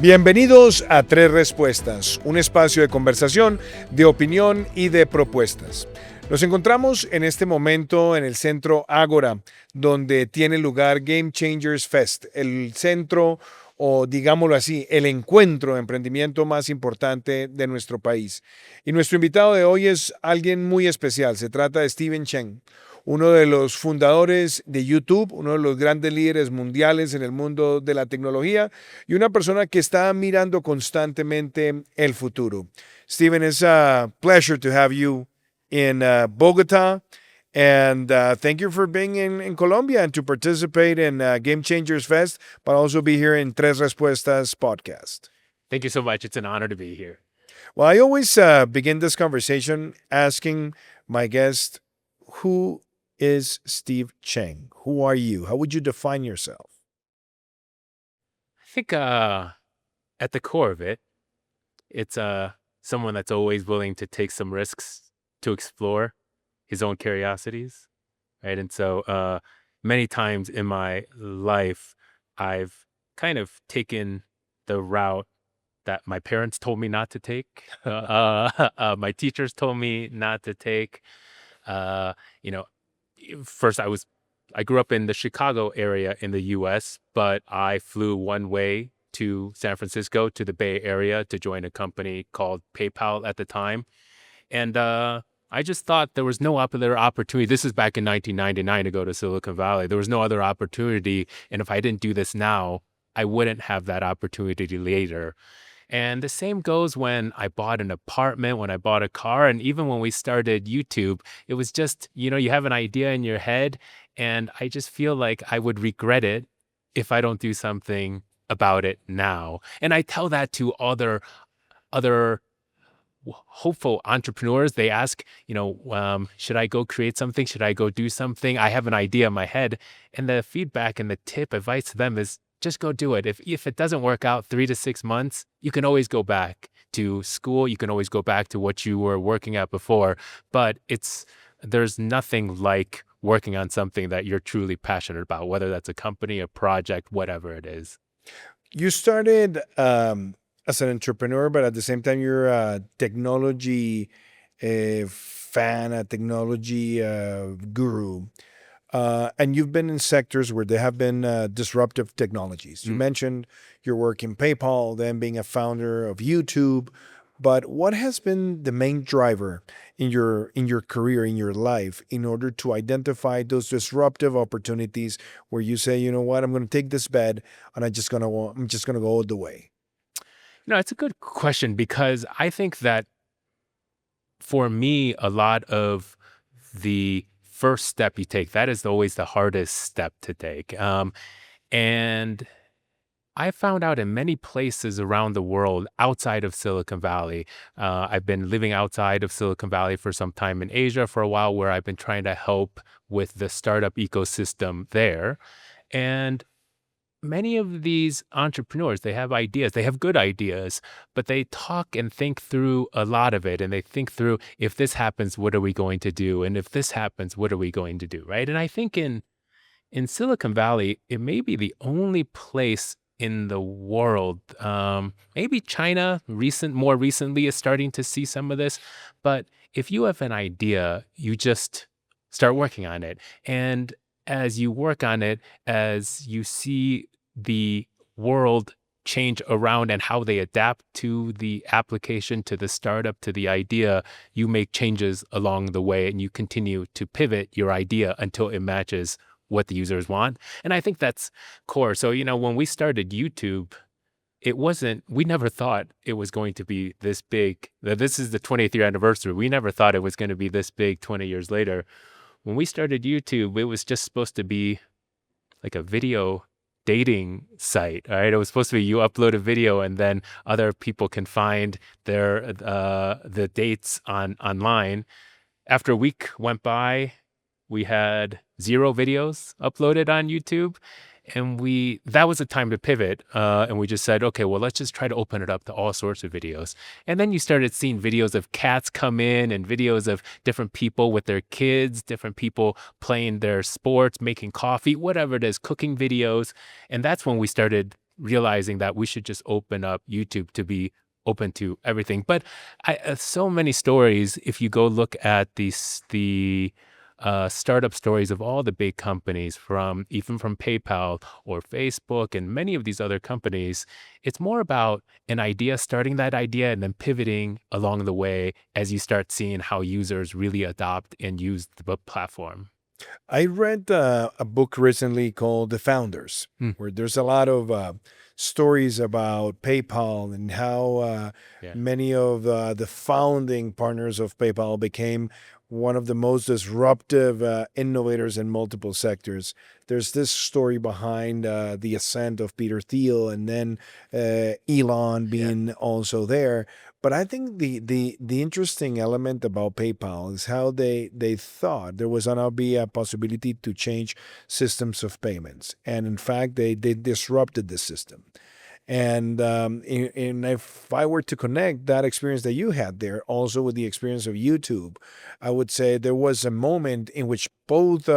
Bienvenidos a Tres Respuestas, un espacio de conversación, de opinión y de propuestas. Nos encontramos en este momento en el centro Ágora, donde tiene lugar Game Changers Fest, el centro o digámoslo así, el encuentro de emprendimiento más importante de nuestro país. Y nuestro invitado de hoy es alguien muy especial, se trata de Chen, uno de los fundadores de YouTube, uno de los grandes líderes mundiales en el mundo de la tecnología y una persona que está mirando constantemente el futuro. Steven, it's a pleasure to have you in Bogota, and thank you for being in Colombia and to participate in Game Changers Fest, but also be here in Tres Respuestas podcast. Thank you so much. It's an honor to be here. Well, I always begin this conversation asking my guest, who is Steve Chen? Who are you? How would you define yourself? I think at the core of it, it's someone that's always willing to take some risks to explore his own curiosities, right? And so many times in my life, I've kind of taken the route that my parents told me not to take. My teachers told me not to take. You know, first I grew up in the Chicago area in the US, but I flew one way to San Francisco to the Bay Area to join a company called PayPal at the time. And I just thought there was no other opportunity. This is back in 1999 to go to Silicon Valley. There was no other opportunity. And if I didn't do this now, I wouldn't have that opportunity later. And the same goes when I bought an apartment, when I bought a car, and even when we started YouTube, it was just, you have an idea in your head, and I just feel like I would regret it if I don't do something about it now. And I tell that to other hopeful entrepreneurs. They ask, should I go create something? Should I go do something? I have an idea in my head. And the feedback and the advice to them is, just go do it. If it doesn't work out 3 to 6 months, you can always go back to school. You can always go back to what you were working at before. But there's nothing like working on something that you're truly passionate about, whether that's a company, a project, whatever it is. You started as an entrepreneur, but at the same time, you're a technology fan, a technology guru. And you've been in sectors where there have been disruptive technologies. You mentioned your work in PayPal, then being a founder of YouTube. But what has been the main driver in your career, in your life, in order to identify those disruptive opportunities where you say, you know what, I'm going to take this bet and I'm just going to go all the way? It's a good question, because I think that for me, a lot of the first step you take, that is always the hardest step to take. And I found out in many places around the world outside of Silicon Valley. I've been living outside of Silicon Valley for some time in Asia for a while, where I've been trying to help with the startup ecosystem there. And many of these entrepreneurs, they have ideas, they have good ideas, but they talk and think through a lot of it. And they think through, if this happens, what are we going to do? And if this happens, what are we going to do? Right. And I think in Silicon Valley, it may be the only place in the world, maybe China more recently is starting to see some of this. But if you have an idea, you just start working on it. And as you work on it, as you see the world change around and how they adapt to the application, to the startup, to the idea, you make changes along the way, and you continue to pivot your idea until it matches what the users want. And I think that's core. So, when we started YouTube, we never thought it was going to be this big. This is the 20th year anniversary. We never thought it was going to be this big 20 years later. When we started YouTube, it was just supposed to be like a video dating site, right? It was supposed to be you upload a video and then other people can find the dates online. After a week went by, we had 0 videos uploaded on YouTube. And that was a time to pivot. And we just said, okay, well, let's just try to open it up to all sorts of videos. And then you started seeing videos of cats come in and videos of different people with their kids, different people playing their sports, making coffee, whatever it is, cooking videos. And that's when we started realizing that we should just open up YouTube to be open to everything. But so many stories. If you go look at the startup stories of all the big companies, from even from PayPal or Facebook and many of these other companies, it's more about an idea, starting that idea, and then pivoting along the way as you start seeing how users really adopt and use the platform. I read a book recently called The Founders, Mm, where there's a lot of stories about PayPal and how yeah. many of the founding partners of PayPal became one of the most disruptive innovators in multiple sectors. There's this story behind the ascent of Peter Thiel and then Elon Yeah. being also there. But I think the interesting element about PayPal is how they thought there was gonna be a possibility to change systems of payments, and in fact they disrupted the system. And if I were to connect that experience that you had there also with the experience of YouTube, I would say there was a moment in which both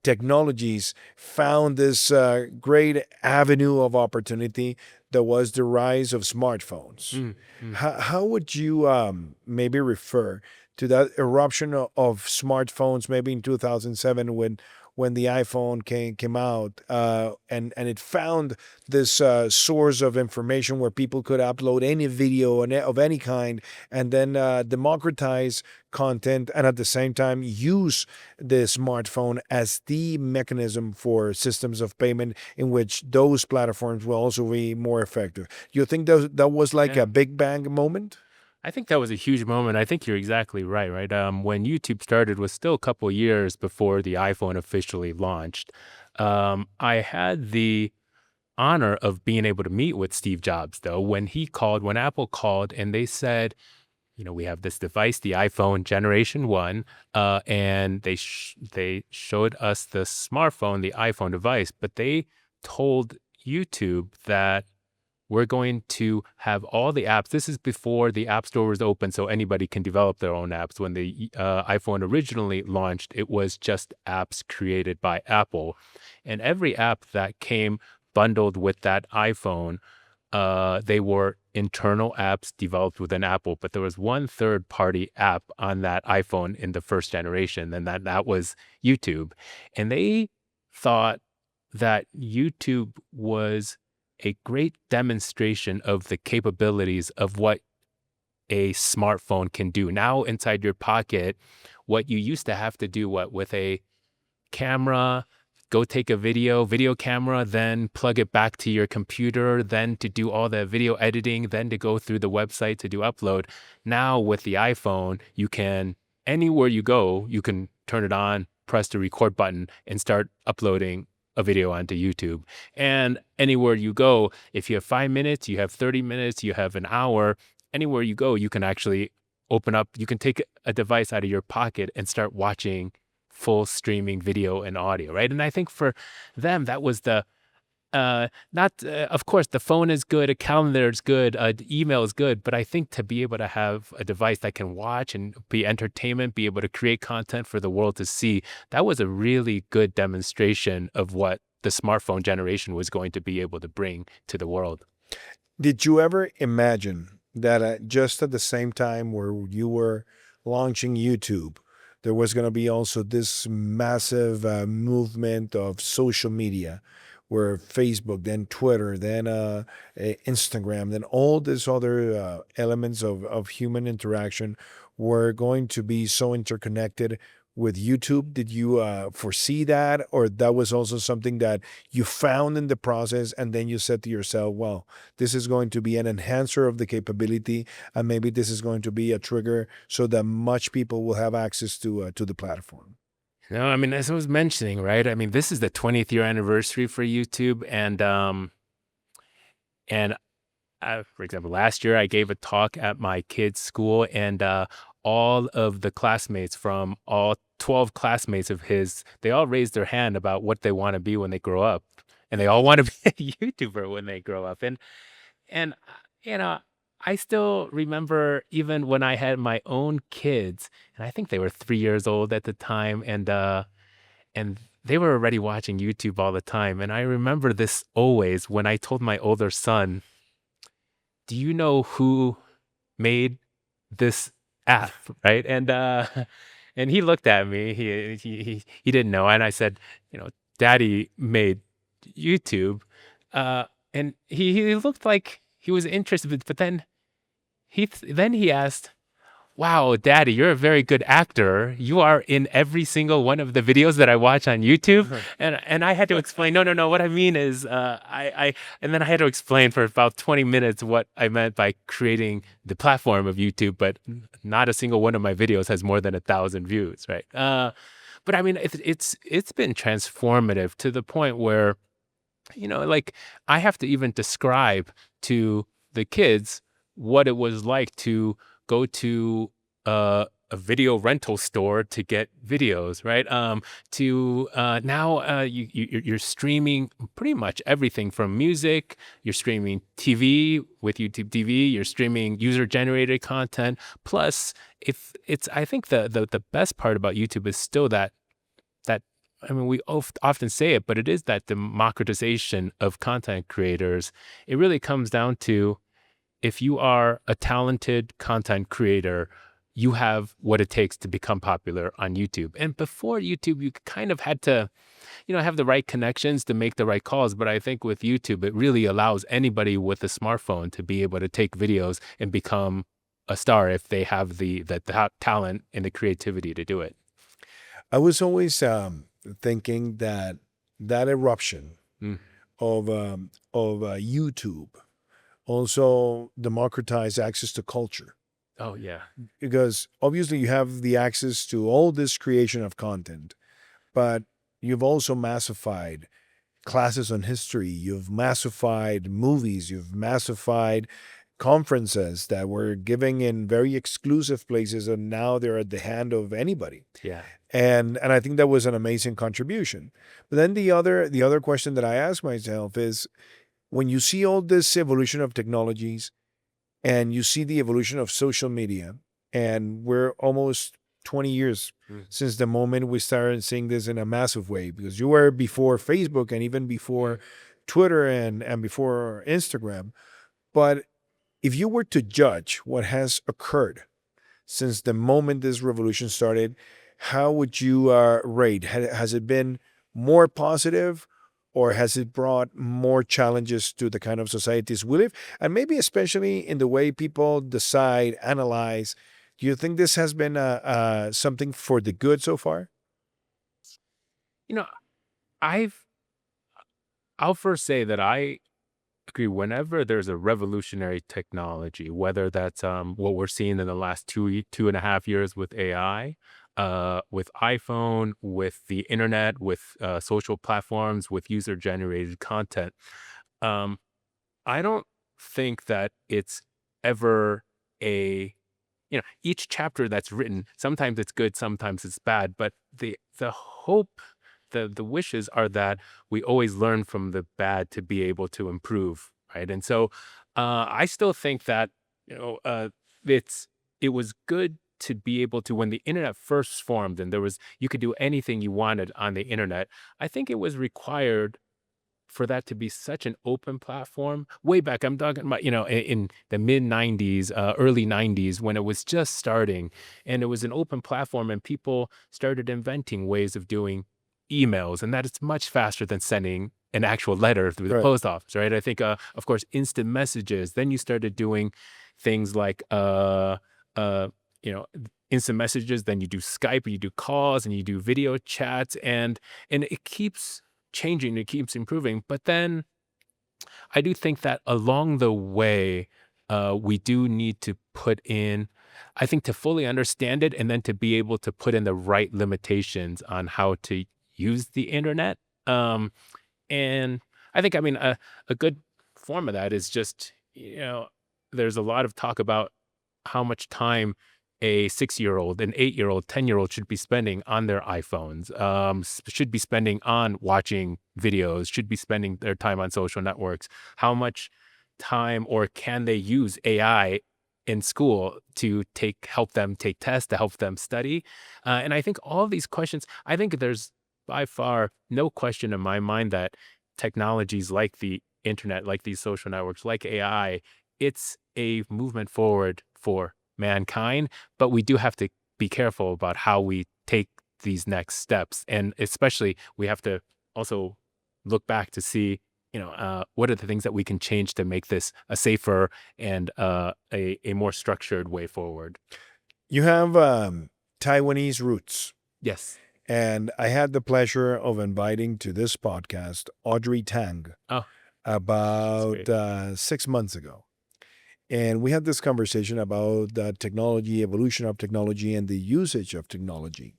technologies found this great avenue of opportunity that was the rise of smartphones. Mm, mm. How would you maybe refer to that eruption of smartphones, maybe in 2007 when the iPhone came out, and it found this source of information where people could upload any video of any kind, and then democratize content, and at the same time use the smartphone as the mechanism for systems of payment in which those platforms will also be more effective. You think that was like Yeah. a big bang moment? I think that was a huge moment. I think you're exactly right, right? When YouTube started was still a couple years before the iPhone officially launched. I had the honor of being able to meet with Steve Jobs, though, when Apple called and they said, we have this device, the iPhone Generation 1, and they showed us the smartphone, the iPhone device, but they told YouTube that we're going to have all the apps. This is before the App Store was open, so anybody can develop their own apps. When the iPhone originally launched, it was just apps created by Apple. And every app that came bundled with that iPhone, they were internal apps developed within Apple. But there was one third-party app on that iPhone in the first generation, and that was YouTube. And they thought that YouTube was a great demonstration of the capabilities of what a smartphone can do. Now inside your pocket, what you used to have to do with a camera, go take a video camera, then plug it back to your computer, then to do all the video editing, then to go through the website to do upload. Now with the iPhone, you can, anywhere you go, you can turn it on, press the record button, and start uploading a video onto YouTube. And anywhere you go, if you have 5 minutes, you have 30 minutes, you have an hour, anywhere you go, you can actually you can take a device out of your pocket and start watching full streaming video and audio, right? And I think for them, that was of course, the phone is good, a calendar is good, email is good, but I think to be able to have a device that can watch and be entertainment, be able to create content for the world to see, that was a really good demonstration of what the smartphone generation was going to be able to bring to the world. Did you ever imagine that just at the same time where you were launching YouTube, there was going to be also this massive movement of social media where Facebook, then Twitter, then Instagram, then all these other elements of human interaction were going to be so interconnected with YouTube? Did you foresee that? Or that was also something that you found in the process and then you said to yourself, well, this is going to be an enhancer of the capability and maybe this is going to be a trigger so that much people will have access to the platform? No, I mean, as I was mentioning, right? I mean, this is the 20th year anniversary for YouTube, and for example, last year I gave a talk at my kids' school, and all of the classmates from all 12 classmates of his, they all raised their hand about what they want to be when they grow up, and they all want to be a YouTuber when they grow up. And you know, I still remember even when I had my own kids, and I think they were 3 years old at the time, and they were already watching YouTube all the time. And I remember this always when I told my older son, do you know who made this app? Right. And he looked at me. He didn't know. And I said, Daddy made YouTube. Uh, and he looked like he was interested, but then he asked, wow, Daddy, you're a very good actor. You are in every single one of the videos that I watch on YouTube. And I had to explain, no. What I mean is, and then I had to explain for about 20 minutes what I meant by creating the platform of YouTube, but not a single one of my videos has more than 1,000 views, right? But I mean, it's been transformative to the point where, like I have to even describe to the kids what it was like to go to a video rental store to get videos, right? To now you're streaming pretty much everything from music. You're streaming TV with YouTube TV. You're streaming user-generated content. Plus, if it's, I think the best part about YouTube is still that I mean, we often say it, but it is that democratization of content creators. It really comes down to, if you are a talented content creator, you have what it takes to become popular on YouTube. And before YouTube, you kind of had to, have the right connections to make the right calls. But I think with YouTube, it really allows anybody with a smartphone to be able to take videos and become a star if they have the talent and the creativity to do it. I was always thinking that eruption of YouTube also democratized access to culture. Oh, yeah. Because obviously you have the access to all this creation of content, but you've also massified classes on history, you've massified movies, you've massified conferences that were giving in very exclusive places, and now they're at the hand of anybody. Yeah. And I think that was an amazing contribution. But then the other question that I ask myself is, when you see all this evolution of technologies and you see the evolution of social media, and we're almost 20 years since the moment we started seeing this in a massive way, because you were before Facebook and even before Twitter and before Instagram. But if you were to judge what has occurred since the moment this revolution started, how would you rate? Has it been more positive, or has it brought more challenges to the kind of societies we live? And maybe especially in the way people decide, analyze. Do you think this has been something for the good so far? I'll first say that I agree. Whenever there's a revolutionary technology, whether that's what we're seeing in the last 2.5 years with AI, with iPhone, with the internet, with social platforms, with user-generated content, um, I don't think that it's ever each chapter that's written, sometimes it's good, sometimes it's bad, but the hope, the wishes are that we always learn from the bad to be able to improve, right? And so I still think that it was good to be able to, when the internet first formed and you could do anything you wanted on the internet. I think it was required for that to be such an open platform. Way back, I'm talking about, in the mid 90s, early 90s, when it was just starting, and it was an open platform, and people started inventing ways of doing emails, and that it's much faster than sending an actual letter through the Right. post office, right? I think, of course, instant messages. Then you started doing things like, instant messages. Then you do Skype, and you do calls, and you do video chats, and it keeps changing, it keeps improving. But then I do think that along the way, we do need to put in, I think, to fully understand it, and then to be able to put in the right limitations on how to use the internet. And I think, a good form of that is just, there's a lot of talk about how much time a 6-year-old, an 8-year-old, 10-year-old should be spending on their iPhones, should be spending on watching videos, should be spending their time on social networks. How much time, or can they use AI in school to help them take tests, to help them study? And I think all of these questions, I think there's by far no question in my mind that technologies like the internet, like these social networks, like AI, it's a movement forward for mankind, but we do have to be careful about how we take these next steps. And especially, we have to also look back to see, what are the things that we can change to make this a safer and a more structured way forward. You have Taiwanese roots, Yes. and I had the pleasure of inviting to this podcast Audrey Tang Oh, about great. 6 months ago. And we had this conversation about technology, evolution of technology, and the usage of technology.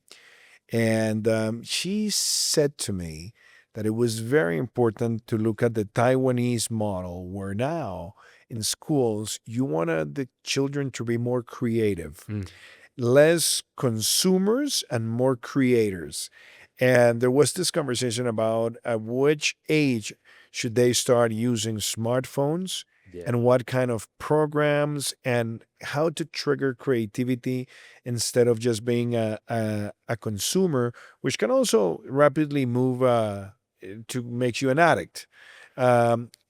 And she said to me that it was very important to look at the Taiwanese model, where now in schools, you wanted the children to be more creative, Mm. less consumers and more creators. And there was this conversation about at which age should they start using smartphones Yeah. and what kind of programs and how to trigger creativity instead of just being a consumer, which can also rapidly move to make you an addict.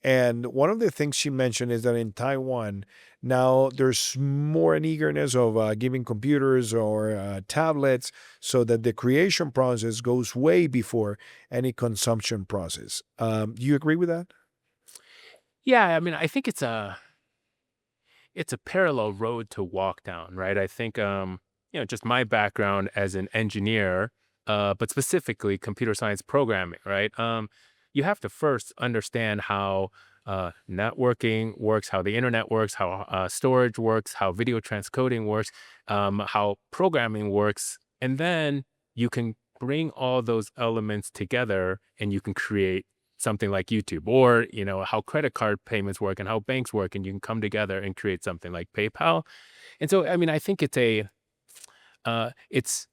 And one of the things she mentioned is that in Taiwan, now there's more an eagerness of giving computers or tablets so that the creation process goes way before any consumption process. Do you agree with that? Yeah, I mean, I think it's a parallel road to walk down, right? I think just my background as an engineer, but specifically computer science programming, right? You have to first understand how networking works, how the internet works, how storage works, how video transcoding works, how programming works, and then you can bring all those elements together and you can create something like YouTube, or how credit card payments work and how banks work, and you can come together and create something like PayPal. And so, I mean, I think uh, it's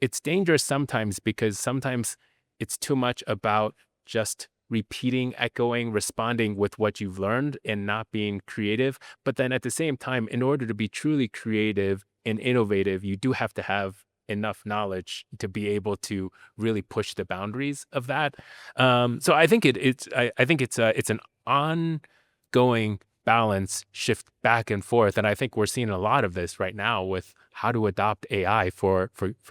it's dangerous sometimes, because sometimes it's too much about just repeating, echoing, responding with what you've learned and not being creative. But then at the same time, in order to be truly creative and innovative, you do have to have enough knowledge to be able to really push the boundaries of that. So I think I think it's an ongoing balance shift back and forth, and I think we're seeing a lot of this right now with how to adopt AI for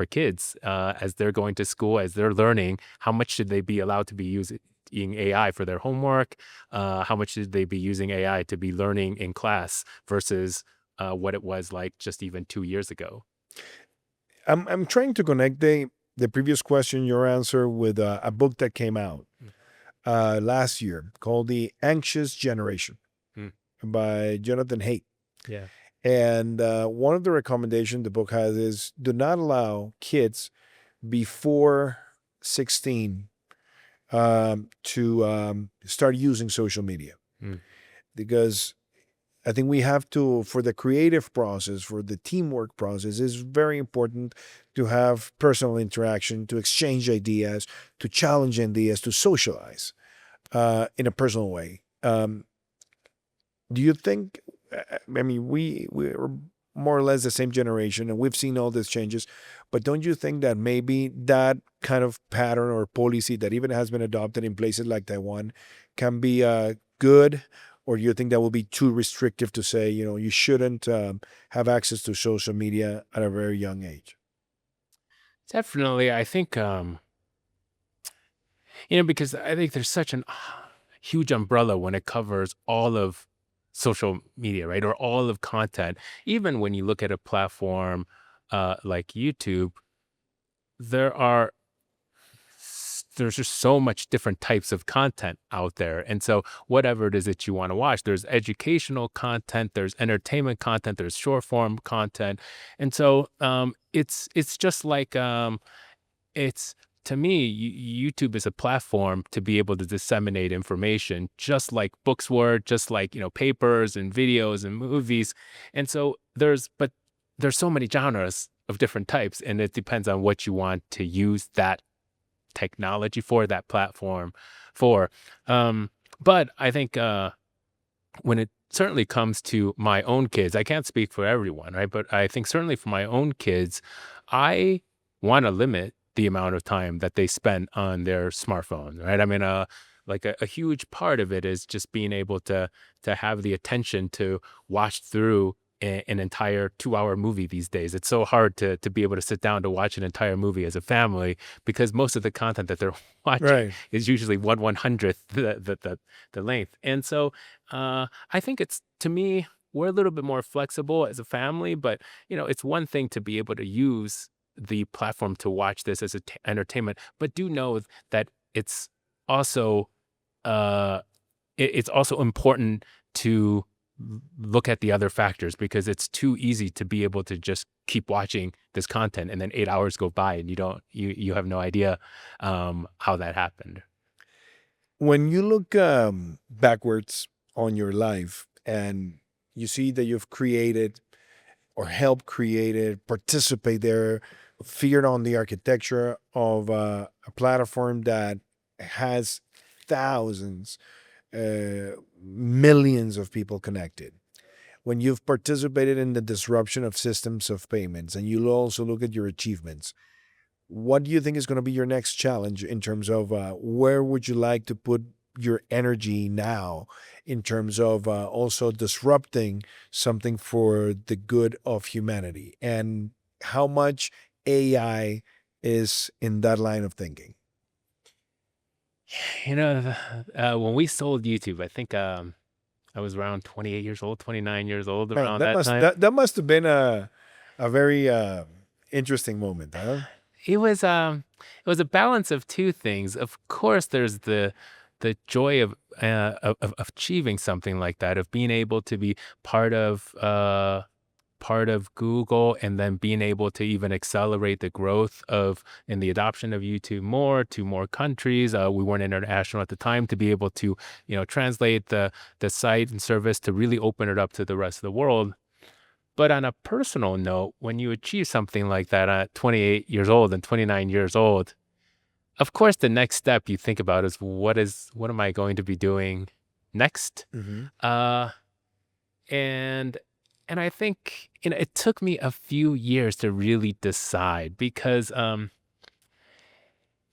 kids as they're going to school, as they're learning. How much should they be allowed to be using AI for their homework? How much should they be using AI to be learning in class versus what it was like just even 2 years ago? I'm trying to connect the previous question, your answer, with a book that came out last year called The Anxious Generation Mm. by Jonathan Haidt. Yeah. And one of the recommendations the book has is do not allow kids before 16 to start using social media. Mm. Because I think we have to, for the creative process, for the teamwork process, it's very important to have personal interaction, to exchange ideas, to challenge ideas, to socialize in a personal way. Do you think, I mean, we're more or less the same generation and we've seen all these changes, but don't you think that maybe that kind of pattern or policy that even has been adopted in places like Taiwan can be good? Or do you think that will be too restrictive to say, you shouldn't have access to social media at a very young age? Definitely, I think because I think there's such an huge umbrella when it covers all of social media, right? Or all of content. Even when you look at a platform like YouTube, there are there's just so much different types of content out there. And so whatever it is that you want to watch, there's educational content, there's entertainment content, there's short form content. And so it's just like it's to me, YouTube is a platform to be able to disseminate information, just like books were, just like papers and videos and movies. And so there's so many genres of different types, and it depends on what you want to use that technology for, that platform for. But I think when it certainly comes to my own kids, I can't speak for everyone, right? But I think certainly for my own kids, I want to limit the amount of time that they spend on their smartphone, right? I mean, like a huge part of it is just being able to have the attention to watch through an entire 2-hour movie these days. It's so hard to be able to sit down to watch an entire movie as a family because most of the content that they're watching Right. is usually 1/100th the length. And so I think it's, to me, we're a little bit more flexible as a family, but it's one thing to be able to use the platform to watch this as entertainment, but do know that it's also it's also important to look at the other factors, because it's too easy to be able to just keep watching this content and then 8 hours go by and you have no idea how that happened. When you look backwards on your life and you see that you've created or helped create it, participate there, figured on the architecture of a platform that has thousands, millions of people connected. When you've participated in the disruption of systems of payments and you also look at your achievements, what do you think is going to be your next challenge in terms of where would you like to put your energy now in terms of also disrupting something for the good of humanity? And how much AI is in that line of thinking? When we sold YouTube, I think I was around 28 years old, 29 years old Man, around that that must time. that must have been a very interesting moment, huh? It was a balance of two things. Of course, there's the joy of achieving something like that, of being able to be part of Google, and then being able to even accelerate the growth of and the adoption of YouTube more to more countries. We weren't international at the time, to be able to translate the site and service to really open it up to the rest of the world. But on a personal note, when you achieve something like that at 28 years old and 29 years old, of course, the next step you think about is what am I going to be doing next? Hmm. Uh, and I think it took me a few years to really decide, because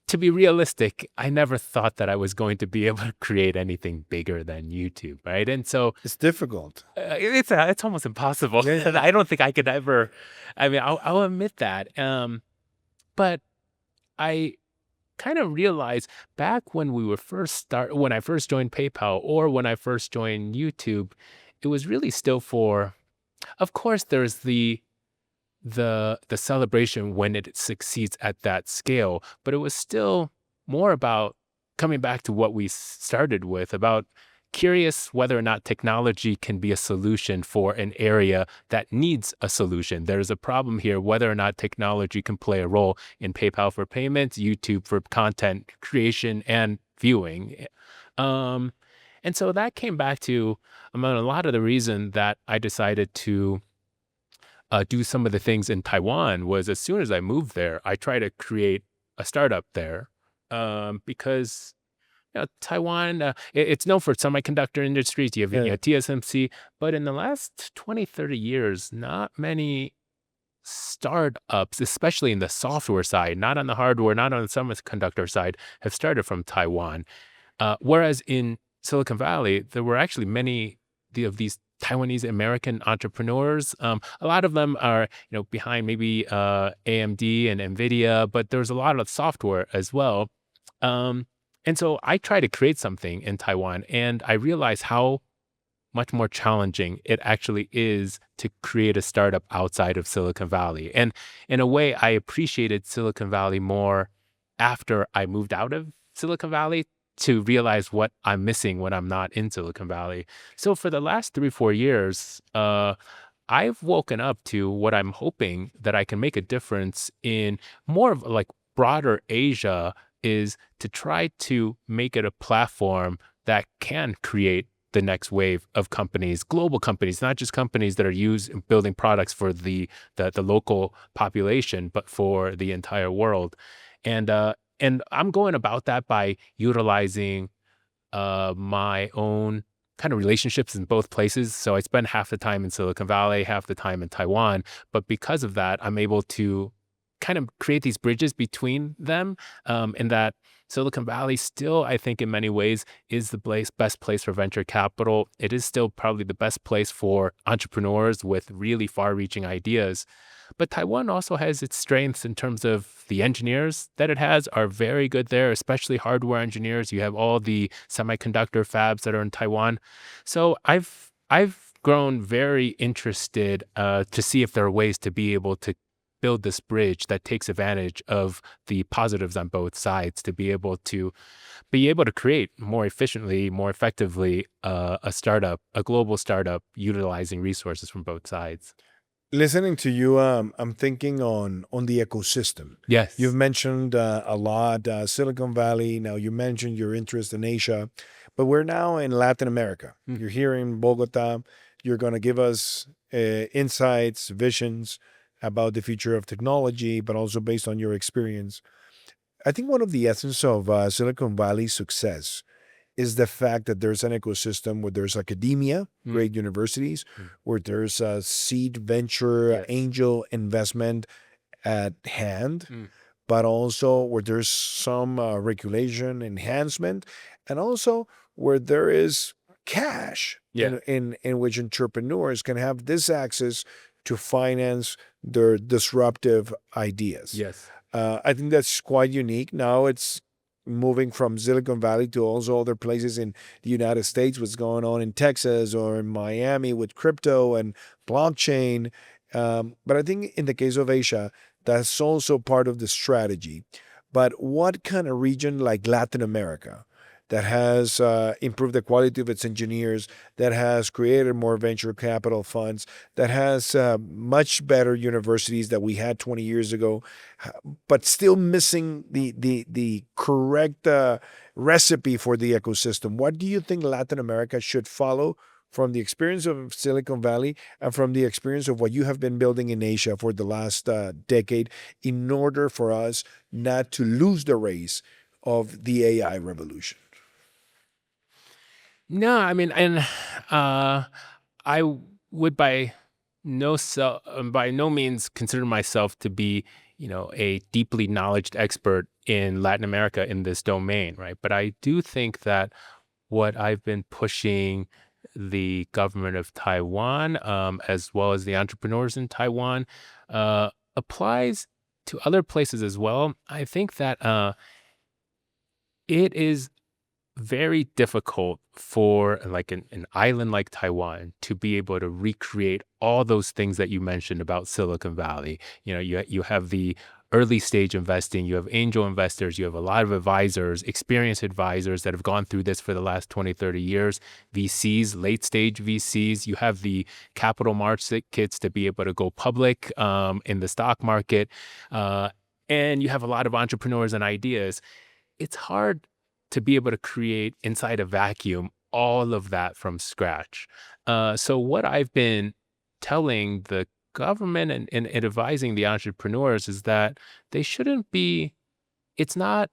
to be realistic, I never thought that I was going to be able to create anything bigger than YouTube, right? And so It's difficult. it's almost impossible. Yeah, yeah. I don't think I could ever. I mean, I'll admit that. But I kind of realized back when when I first joined PayPal, or when I first joined YouTube, it was really still for. Of course, there's the celebration when it succeeds at that scale, but it was still more about coming back to what we started with, about curious whether or not technology can be a solution for an area that needs a solution. There's a problem here, whether or not technology can play a role in PayPal for payments, YouTube for content creation and viewing. And so that came back to a lot of the reason that I decided to do some of the things in Taiwan was, as soon as I moved there, I tried to create a startup there, because Taiwan, it's known for semiconductor industries. You have Yeah. TSMC, but in the last 20, 30 years, not many startups, especially in the software side, not on the hardware, not on the semiconductor side, have started from Taiwan. Whereas in Silicon Valley, there were actually many of these Taiwanese American entrepreneurs. A lot of them are, behind maybe AMD and NVIDIA, but there's a lot of software as well. And so I try to create something in Taiwan, and I realize how much more challenging it actually is to create a startup outside of Silicon Valley. And in a way, I appreciated Silicon Valley more after I moved out of Silicon Valley, to realize what I'm missing when I'm not in Silicon Valley. So for the last 3-4 years, I've woken up to what I'm hoping that I can make a difference in more of like broader Asia, is to try to make it a platform that can create the next wave of companies, global companies, not just companies that are building products for the local population, but for the entire world. And I'm going about that by utilizing my own kind of relationships in both places. So I spend half the time in Silicon Valley, half the time in Taiwan. But because of that, I'm able to kind of create these bridges between them, in that Silicon Valley still, I think, in many ways, is the best place for venture capital. It is still probably the best place for entrepreneurs with really far-reaching ideas. But Taiwan also has its strengths in terms of the engineers that it has are very good there, especially hardware engineers. You have all the semiconductor fabs that are in Taiwan. So I've grown very interested to see if there are ways to be able to build this bridge that takes advantage of the positives on both sides to be able to create more efficiently, more effectively a global startup utilizing resources from both sides. Listening to you, I'm thinking on the ecosystem. Yes. You've mentioned a lot Silicon Valley. Now you mentioned your interest in Asia, but we're now in Latin America. You're here in Bogota. You're going to give us insights, visions about the future of technology, but also based on your experience. I think one of the essence of Silicon Valley's success is the fact that there's an ecosystem where there's academia, great universities, where there's a seed venture, Yes. angel investment at hand, but also where there's some regulation enhancement, and also where there is cash Yeah. in which entrepreneurs can have this access to finance their disruptive ideas. Yes. I think that's quite unique. Now it's moving from Silicon Valley to also other places in the United States, what's going on in Texas or in Miami with crypto and blockchain. But I think in the case of Asia, that's also part of the strategy. But what kind of region like Latin America that has improved the quality of its engineers, that has created more venture capital funds, that has much better universities that we had 20 years ago, but still missing the correct recipe for the ecosystem. What do you think Latin America should follow from the experience of Silicon Valley and from the experience of what you have been building in Asia for the last decade in order for us not to lose the race of the AI revolution? No, I mean, and I would by no means consider myself to be, a deeply knowledge expert in Latin America in this domain, right? But I do think that what I've been pushing the government of Taiwan, as well as the entrepreneurs in Taiwan, applies to other places as well. I think that it is very difficult for like an island like Taiwan to be able to recreate all those things that you mentioned about Silicon Valley. You have the early stage investing, you have angel investors, you have a lot of advisors, experienced advisors that have gone through this for the last 20, 30 years, VCs, late stage VCs, you have the capital markets to be able to go public in the stock market, and you have a lot of entrepreneurs and ideas. It's hard to be able to create inside a vacuum all of that from scratch. So what I've been telling the government and advising the entrepreneurs is that they shouldn't be, it's not,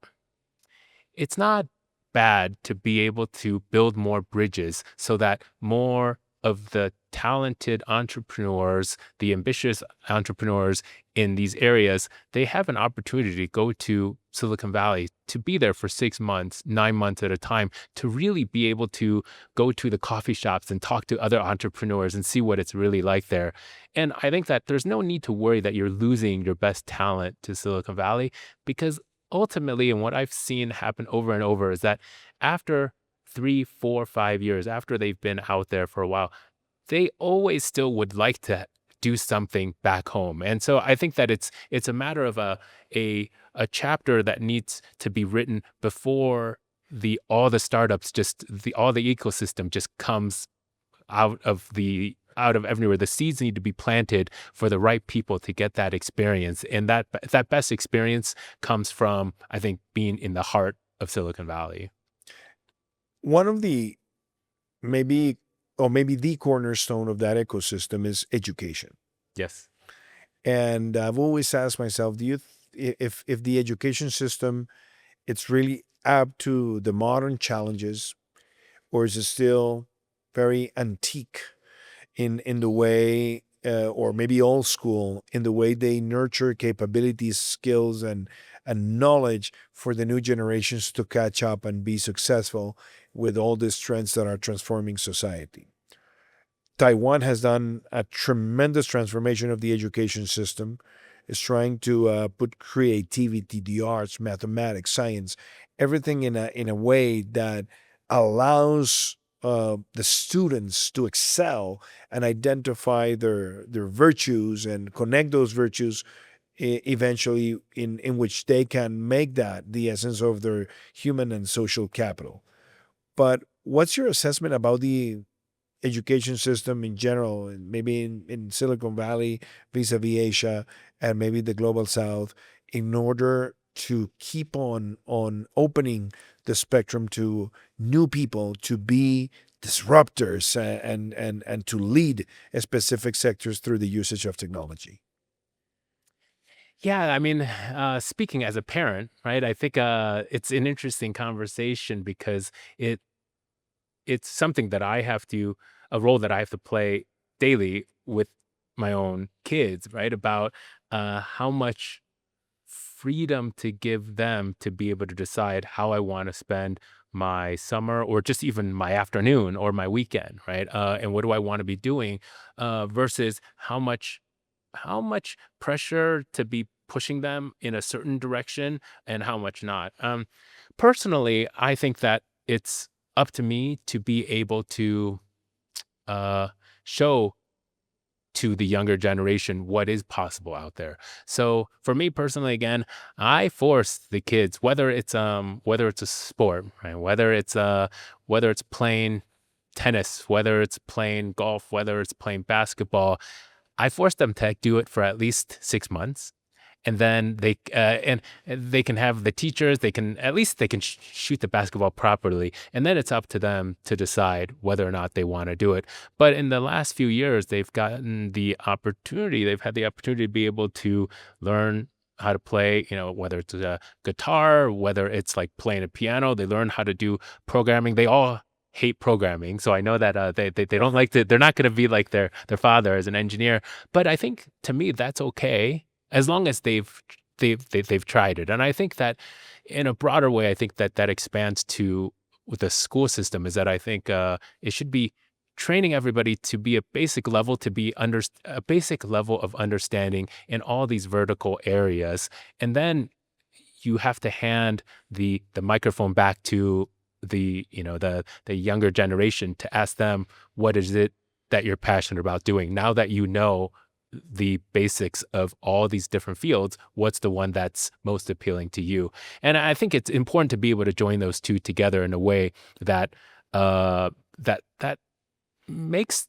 it's not bad to be able to build more bridges so that more of the talented entrepreneurs, the ambitious entrepreneurs in these areas, they have an opportunity to go to Silicon Valley, to be there for 6 months, 9 months at a time, to really be able to go to the coffee shops and talk to other entrepreneurs and see what it's really like there. And I think that there's no need to worry that you're losing your best talent to Silicon Valley, because ultimately, and what I've seen happen over and over, is that after 3, 4, 5 years, after they've been out there for a while, they always still would like to do something back home. And so I think that it's a matter of a chapter that needs to be written before all the startups, all the ecosystem just comes out of everywhere. The seeds need to be planted for the right people to get that experience. And that best experience comes from, I think, being in the heart of Silicon Valley. One of the maybe the cornerstone of that ecosystem is education. Yes. And I've always asked myself, if the education system it's really up to the modern challenges, or is it still very antique in the way or maybe old school in the way they nurture capabilities, skills, and knowledge for the new generations to catch up and be successful with all these trends that are transforming society. Taiwan has done a tremendous transformation of the education system. It's trying to put creativity, the arts, mathematics, science, everything in a way that allows the students to excel and identify their virtues and connect those virtues eventually in which they can make that the essence of their human and social capital. But what's your assessment about the education system in general, and maybe in Silicon Valley, vis-a-vis Asia, and maybe the global South, in order to keep on opening the spectrum to new people to be disruptors and to lead specific sectors through the usage of technology? Yeah, I mean, speaking as a parent, right? I think it's an interesting conversation because it it's something that I have to a role that I have to play daily with my own kids, right? About how much freedom to give them to be able to decide how I want to spend my summer or just even my afternoon or my weekend, right? And what do I want to be doing versus how much pressure to be pushing them in a certain direction and how much not. Personally, I think that it's up to me to be able to uh, show to the younger generation what is possible out there. So for me personally, again, I force the kids, whether it's a sport, right? Whether it's playing tennis, whether it's playing golf, whether it's playing basketball, I forced them to do it for at least 6 months, and then and they can have the teachers. They can at least they can shoot the basketball properly, and then it's up to them to decide whether or not they want to do it. But in the last few years, they've gotten the opportunity. They've had the opportunity to be able to learn how to play, whether it's a guitar, whether it's like playing a piano. They learn how to do programming. They all hate programming, so I know that they don't like to. They're not going to be like their father as an engineer. But I think to me that's okay as long as they've tried it. And I think that in a broader way, I think that that expands to with the school system is that I think it should be training everybody to be a basic level to be a basic level of understanding in all these vertical areas, and then you have to hand the microphone back to the younger generation to ask them what is it that you're passionate about doing. Now that you know the basics of all these different fields, what's the one that's most appealing to you? And I think it's important to be able to join those two together in a way that that makes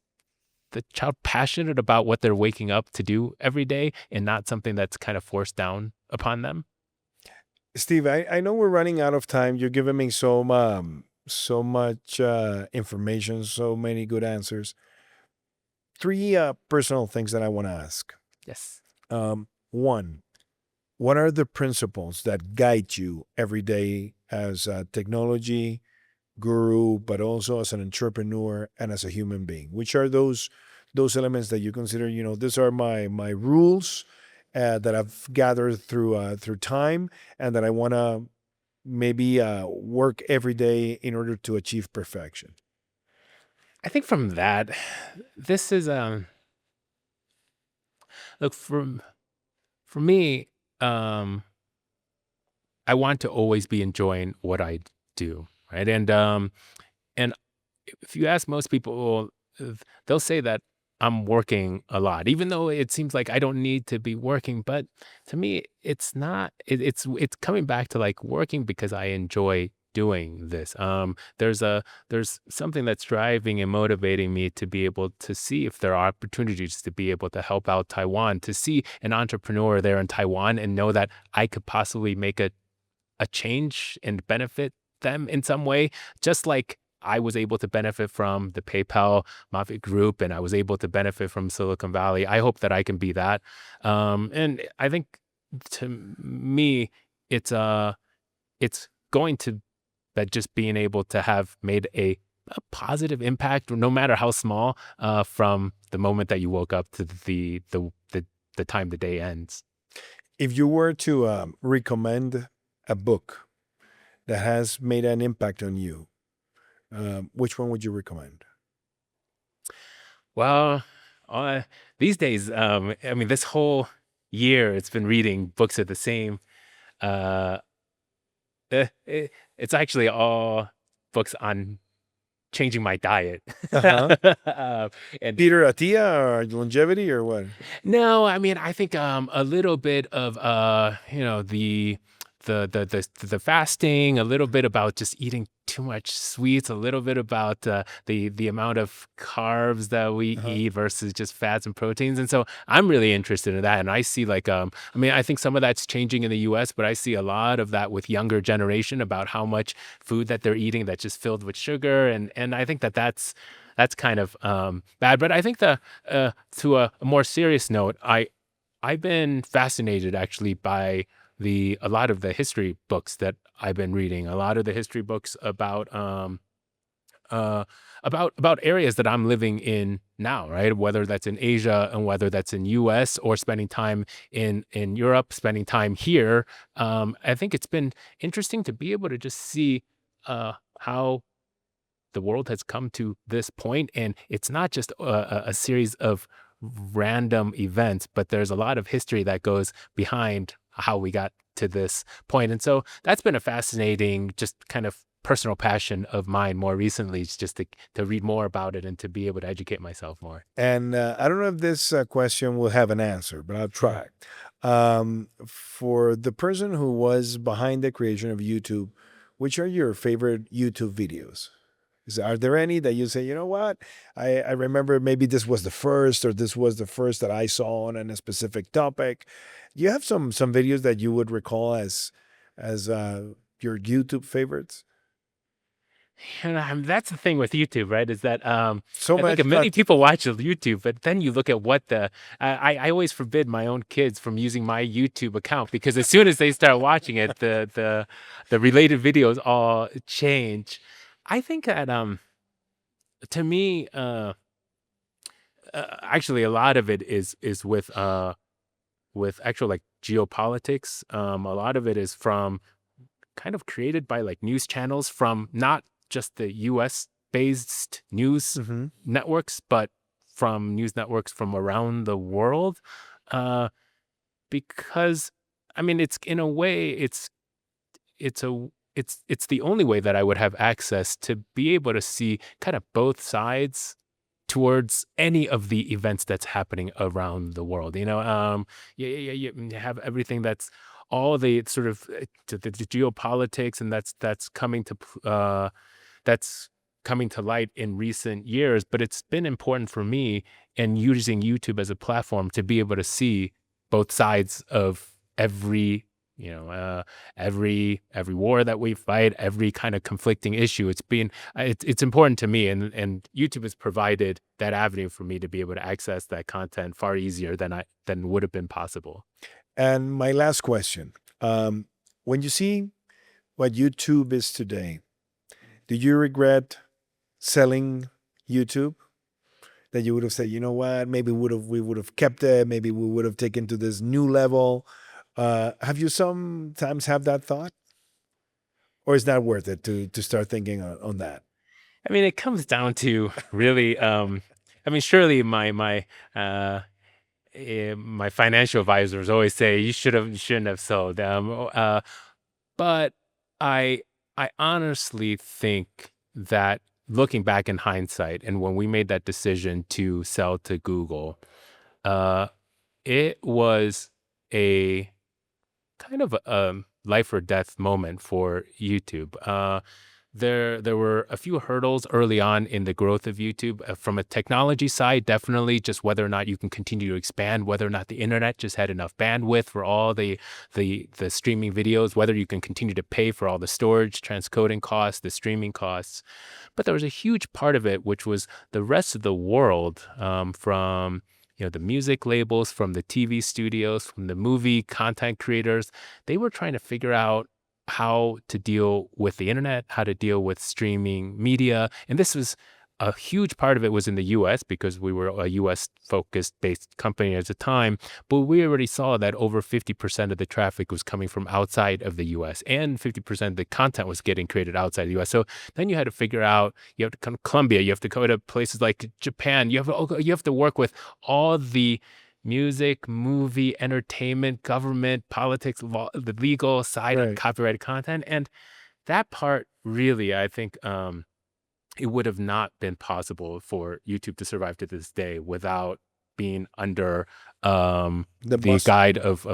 the child passionate about what they're waking up to do every day and not something that's kind of forced down upon them. Steve, I know we're running out of time. You're giving me so much information, so many good answers. Three personal things that I want to ask. Yes. One, what are the principles that guide you every day as a technology guru, but also as an entrepreneur and as a human being? Which are those elements that you consider? These are my rules that I've gathered through time, and that I want to maybe work every day in order to achieve perfection. I think from that, this is look for me, um I want to always be enjoying what I do, right? And if you ask most people, they'll say that I'm working a lot, even though it seems like I don't need to be working. But to me, it's not. It's coming back to like working because I enjoy doing this. There's something that's driving and motivating me to be able to see if there are opportunities to be able to help out Taiwan, to see an entrepreneur there in Taiwan and know that I could possibly make a change and benefit them in some way, just like I was able to benefit from the PayPal Mafia group and I was able to benefit from Silicon Valley. I hope that I can be that. And I think to me, it's going to that just being able to have made a a positive impact, no matter how small, from the moment that you woke up to the time the day ends. If you were to recommend a book that has made an impact on you, which one would you recommend? Well, uh, these days, I mean, this whole year, it's been reading books of the same. Uh, it's actually all books on changing my diet. Uh-huh. And Peter Attia or longevity or what? no, I mean, I think a little bit of the fasting, a little bit about just eating too much sweets, a little bit about the amount of carbs that we Uh-huh. eat versus just fats and proteins. And so I'm really interested in that. And I see like I mean, I think some of that's changing in the US, but I see a lot of that with younger generation about how much food that they're eating that's just filled with sugar. And I think that that's kind of bad. But I think to a more serious note, I've been fascinated actually by a lot of the history books that I've been reading. A lot of the history books uh, about areas that I'm living in now, right? Whether that's in Asia and whether that's in U.S. or spending time in Europe, spending time here. I think it's been interesting to be able to just see how the world has come to this point, and it's not just a series of random events, but there's a lot of history that goes behind how we got to this point. And so that's been a fascinating, just kind of personal passion of mine more recently, is just to read more about it and to be able to educate myself more. And I don't know if this question will have an answer, but I'll try. For the person who was behind the creation of YouTube, which are your favorite YouTube videos? Are there any that you say, you know what? I remember maybe this was the first, or this was the first that I saw on a specific topic. Do you have some videos that you would recall as your YouTube favorites? And that's the thing with YouTube, right? Is that So I think much many content. people watch YouTube, but then you look at what I always forbid my own kids from using my YouTube account, because as soon as they start watching it, the related videos all change. I think that to me, actually, a lot of it is with actual like geopolitics. A lot of it is from kind of created by like news channels from not just the US based news Hmm. networks, but from news networks from around the world. Uh, because I mean, it's in a way, it's a it's the only way that I would have access to be able to see kind of both sides towards any of the events that's happening around the world. You have everything that's all the sort of the geopolitics, and that's coming to light in recent years. But it's been important for me in using YouTube as a platform to be able to see both sides of you know uh, every war that we fight, every kind of conflicting issue. It's important to me, and YouTube has provided that avenue for me to be able to access that content far easier than would have been possible. And my last question: when you see what YouTube is today, do you regret selling YouTube? That you would have said, you know what, maybe we would have kept it, maybe we would have taken to this new level. Have you sometimes have that thought, or is that worth it to start thinking on that? I mean, it comes down to really. I mean, surely my financial advisors always say you shouldn't have sold. But I I honestly think that looking back in hindsight, and when we made that decision to sell to Google, uh, it was a kind of a life or death moment for YouTube. There were a few hurdles early on in the growth of YouTube. From a technology side, definitely just whether or not you can continue to expand, whether or not the internet just had enough bandwidth for all the streaming videos, whether you can continue to pay for all the storage, transcoding costs, the streaming costs. But there was a huge part of it, which was the rest of the world, from the music labels, from the TV studios, from the movie content creators. They were trying to figure out how to deal with the internet, how to deal with streaming media. And this was a huge part of it was in the US because we were a US focused based company at the time. But we already saw that over 50% of the traffic was coming from outside of the US and 50% of the content was getting created outside the US. So then you had to figure out, you have to come to Colombia, you have to go to places like Japan, you have to work with all the music, movie, entertainment, government, politics, law, the legal side of Right. copyrighted content. And that part really, I think, it would have not been possible for YouTube to survive to this day without being under The the bus. guide of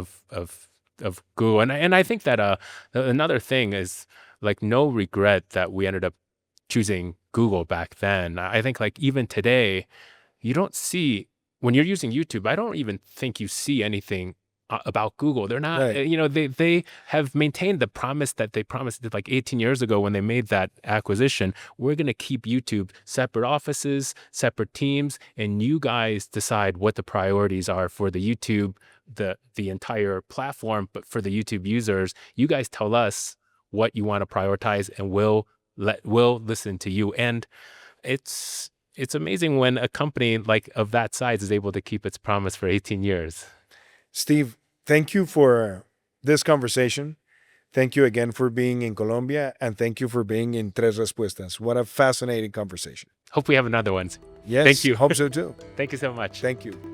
Google. And I think that another thing is like no regret that we ended up choosing Google back then. I think like even today, you don't see when you're using YouTube, I don't even think you see anything about Google. They're not, Right. they have maintained the promise that they promised like 18 years ago when they made that acquisition. We're going to keep YouTube separate offices, separate teams, and you guys decide what the priorities are for the YouTube, the entire platform. But for the YouTube users, you guys tell us what you want to prioritize, and we'll listen to you. And it's amazing when a company like of that size is able to keep its promise for 18 years. Steve, thank you for this conversation. Thank you again for being in Colombia, and thank you for being in Tres Respuestas. What a fascinating conversation. Hope we have another one. Yes, Thank you. hope so too. Thank you so much. Thank you.